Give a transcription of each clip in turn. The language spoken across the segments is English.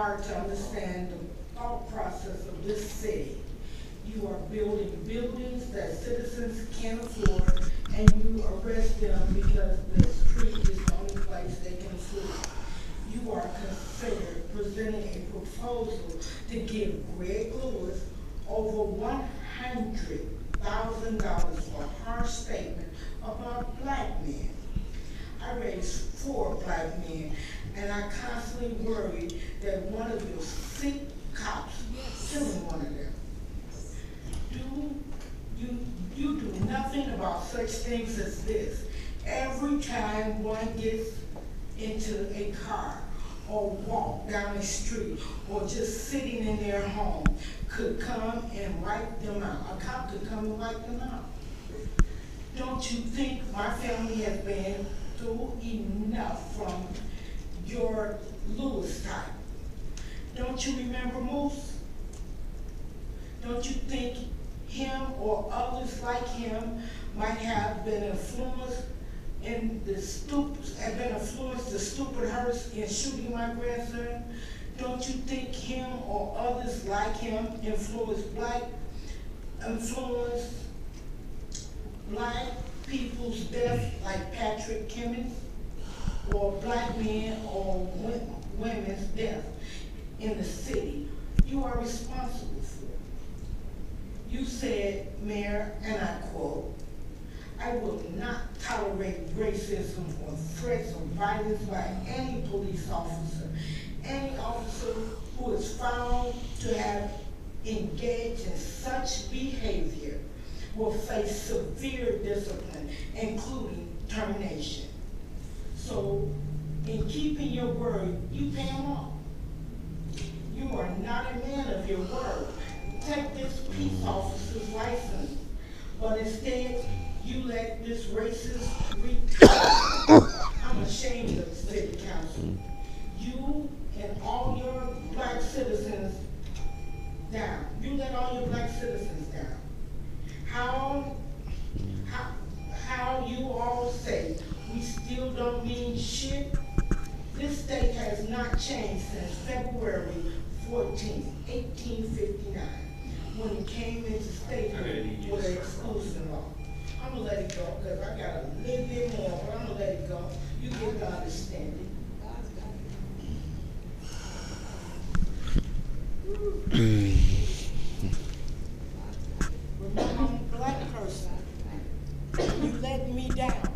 hard to understand the thought process of this city. You are building buildings that citizens can't afford, and you arrest them because the street is the only place they can afford. You are considered presenting a proposal to give Greg Lewis over $100,000 for a harsh statement about black men. I raised 4 black men, and I constantly worry that one of your sick cops killing one of them. You do nothing about such things as this. Every time one gets into a car or walk down the street or just sitting in their home could come and wipe them out. A cop could come and wipe them out. Don't you think my family has been through enough from your Lewis type? Don't you remember Moose? Don't you think him or others like him might have been influenced the stupid Hearst in shooting my grandson? Don't you think him or others like him influenced black people's death like Patrick Cummins, or black men or women's death in the city? You are responsible for. You said, Mayor, and I quote, "I will not tolerate racism or threats of violence by any police officer. Any officer who is found to have engaged in such behavior will face severe discipline, including termination." So, in keeping your word, you pay them off. You are not a man of your word. Take this peace officer's license, but instead you let this racist I'm ashamed of the city council. You and all your black citizens down. You let all your black citizens down. How you all say we still don't mean shit? This state has not changed since February 14th, 1859, when it came into statehood with an exclusion law. I'm gonna let it go because I got a little bit more, but I'm gonna let it go. You get the understanding. Remember, I'm a black person. You let me down.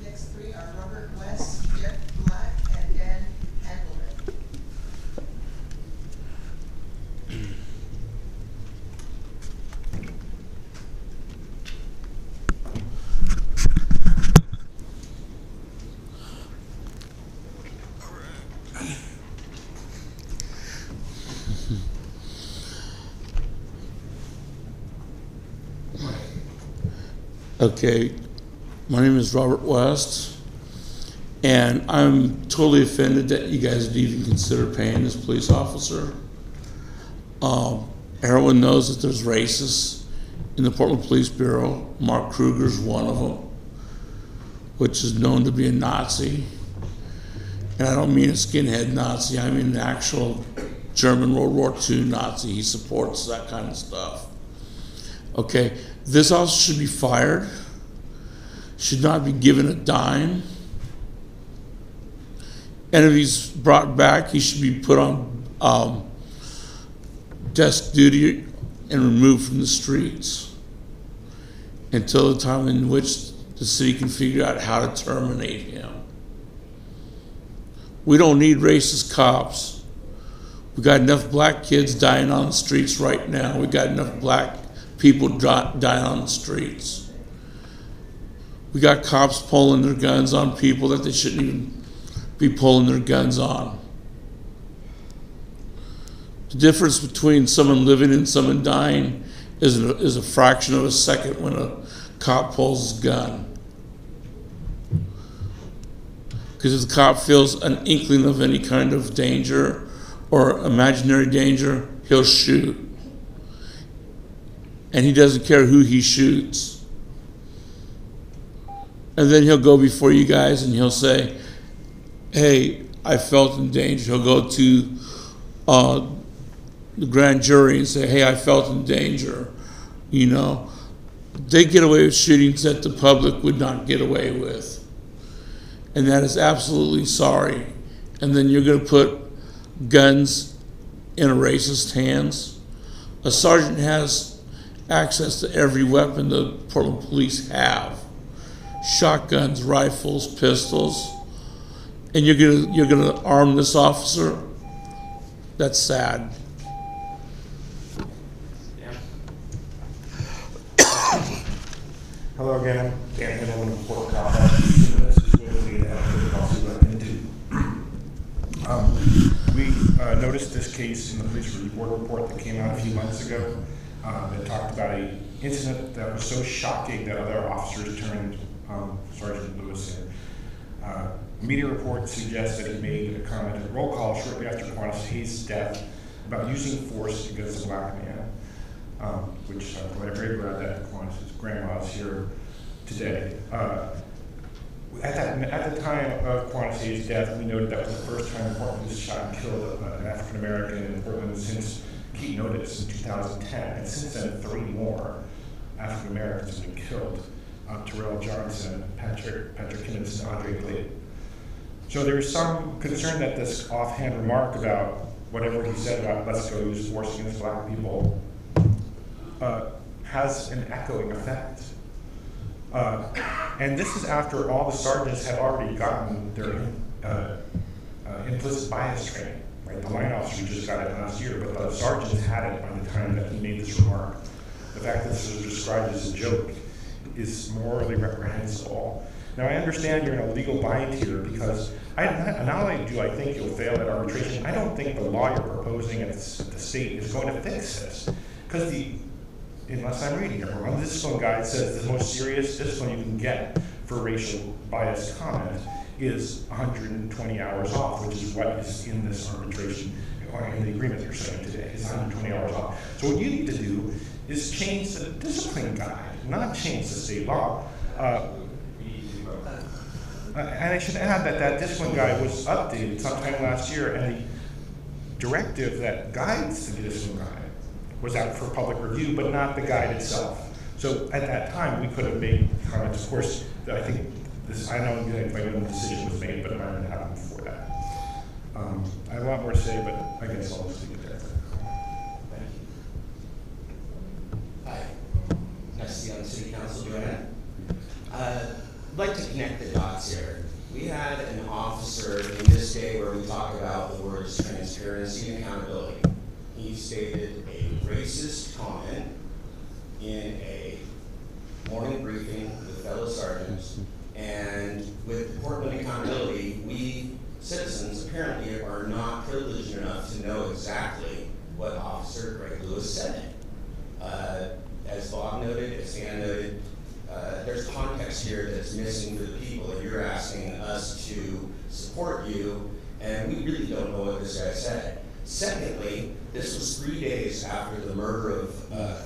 Next three are Robert West, Jeff Black, and Dan Handler. Okay, my name is Robert West, and I'm totally offended that you guys would even consider paying this police officer. Everyone knows that there's racists in the Portland Police Bureau. Mark Kruger's one of them, which is known to be a Nazi. And I don't mean a skinhead Nazi, I mean an actual German World War II Nazi. He supports that kind of stuff. Okay, this officer should be fired, should not be given a dime. And if he's brought back, he should be put on desk duty and removed from the streets until the time in which the city can figure out how to terminate him. We don't need racist cops. We got enough black kids dying on the streets right now. We got enough black people dying on the streets. We got cops pulling their guns on people that they shouldn't even be pulling their guns on. The difference between someone living and someone dying is a fraction of a second when a cop pulls his gun. Because if the cop feels an inkling of any kind of danger or imaginary danger, he'll shoot. And he doesn't care who he shoots. And then he'll go before you guys and he'll say, hey, I felt in danger. He'll go to the grand jury and say, hey, I felt in danger. You know, they get away with shootings that the public would not get away with. And that is absolutely sorry. And then you're going to put guns in a racist hands. A sergeant has access to every weapon the Portland police have. Shotguns, rifles, pistols. And you're gonna arm this officer? That's sad. Hello again, I'm Dan Hiddle with Port Colorado. This is where we run into. We noticed this case in the police report that came out a few months ago that talked about an incident that was so shocking that other officers turned Sergeant Lewis in. Media reports suggest that he made a comment at roll call shortly after Quantas Hayes' death about using force against a black man, which I'm very glad that Quantas' grandma is here today. At the time of Quantas Hayes' death, we noted that was the first time Portland was shot and killed an African American in Portland since Keaton Otis in 2010, and since then 3 more African Americans have been killed. Terrell Johnson, Patrick Kimmons, and Andre Glade. So there's some concern that this offhand remark about whatever he said about let's go use force against black people has an echoing effect. And this is after all the sergeants had already gotten their implicit bias training. Right? The line officer just got it last year, but the sergeants had it by the time that he made this remark. The fact that this was described as a joke is morally reprehensible. Now, I understand you're in a legal bind here because not only do I think you'll fail at arbitration, I don't think the law you're proposing at the state is going to fix this. Because unless I'm reading it wrong, the discipline guide says the most serious discipline you can get for racial bias comment is 120 hours off, which is what is in this arbitration, or in the agreement you're signing today, is 120 hours off. So what you need to do is change the discipline guide, not change the state law. And I should add that that discipline guide was updated sometime last year, and the directive that guides the discipline guide was out for public review, but not the guide itself. So at that time, we could have made comments. Of course, I think this, I don't know if I know when the decision was made, but it might have happened before that. I have a lot more to say, but I guess I'll just leave it there. Thank you. Hi, nice to be on the city council, Joanna. I'd like to connect the dots here. We had an officer in this day where we talk about the words transparency and accountability. He stated a racist comment in a morning briefing with fellow sergeants, and with Portland accountability, we citizens apparently are not privileged enough to know exactly what Officer Greg Lewis said. As Bob noted, as Dan noted, there's context here that's missing for the people, and you're asking us to support you, and we really don't know what this guy said. Secondly, this was 3 days after the murder of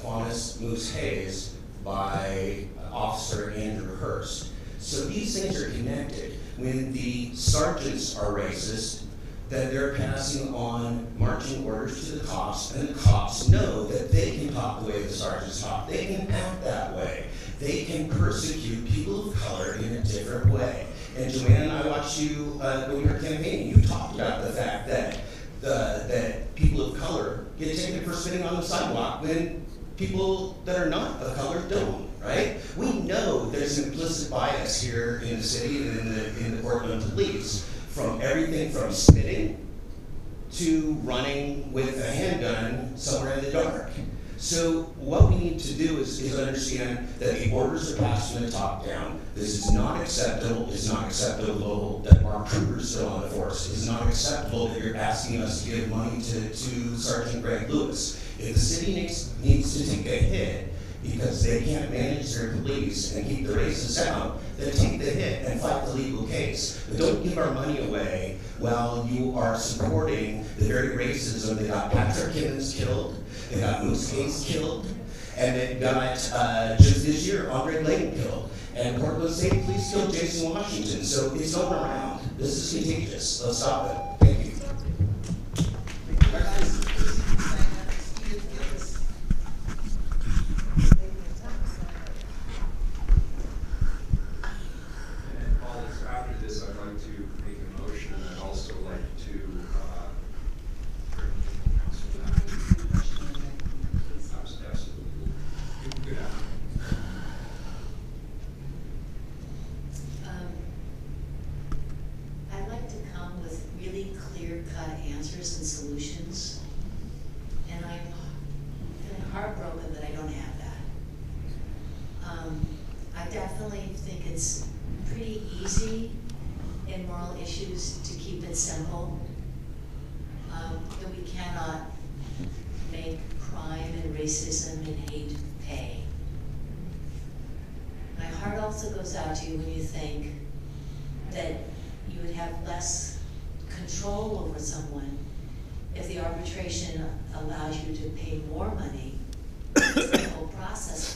Quantus Moose Hayes by Officer Andrew Hurst. So these things are connected. When the sergeants are racist, then they're passing on marching orders to the cops, and the cops know that they can talk the way the sergeants talk. They can act that way. They can persecute people of color in a different way. And Joanne and I watched you when you were campaigning. You talked about the fact that that people of color get taken for spitting on the sidewalk when people that are not of color don't, right? We know there's an implicit bias here in the city and in the Portland police, from everything from spitting to running with a handgun somewhere in the dark. So what we need to do is understand that the orders are passed from the top down. This is not acceptable. It's not acceptable that our troopers still on the force. It's not acceptable that you're asking us to give money to Sergeant Greg Lewis. If the city needs to take a hit because they can't manage their police and keep the racists out, then take the hit and fight the legal case. But don't give our money away while you are supporting the very racism that got Patrick Kimmons killed, they got Moose Hayes killed, and they got, just this year, Andre Layton killed. And Portland State Police killed Jason Washington. So it's going around. This is contagious. Let's stop it. Thank you. After this, I'd like to make a motion, and I'd also like to bring council back. Absolutely. Good afternoon. I'd like to come with really clear-cut answers and solutions, and I'm feeling heartbroken that I don't have that. I definitely think it's pretty easy in moral issues to keep it simple. That we cannot make crime and racism and hate pay. My heart also goes out to you when you think that you would have less control over someone if the arbitration allows you to pay more money. The whole process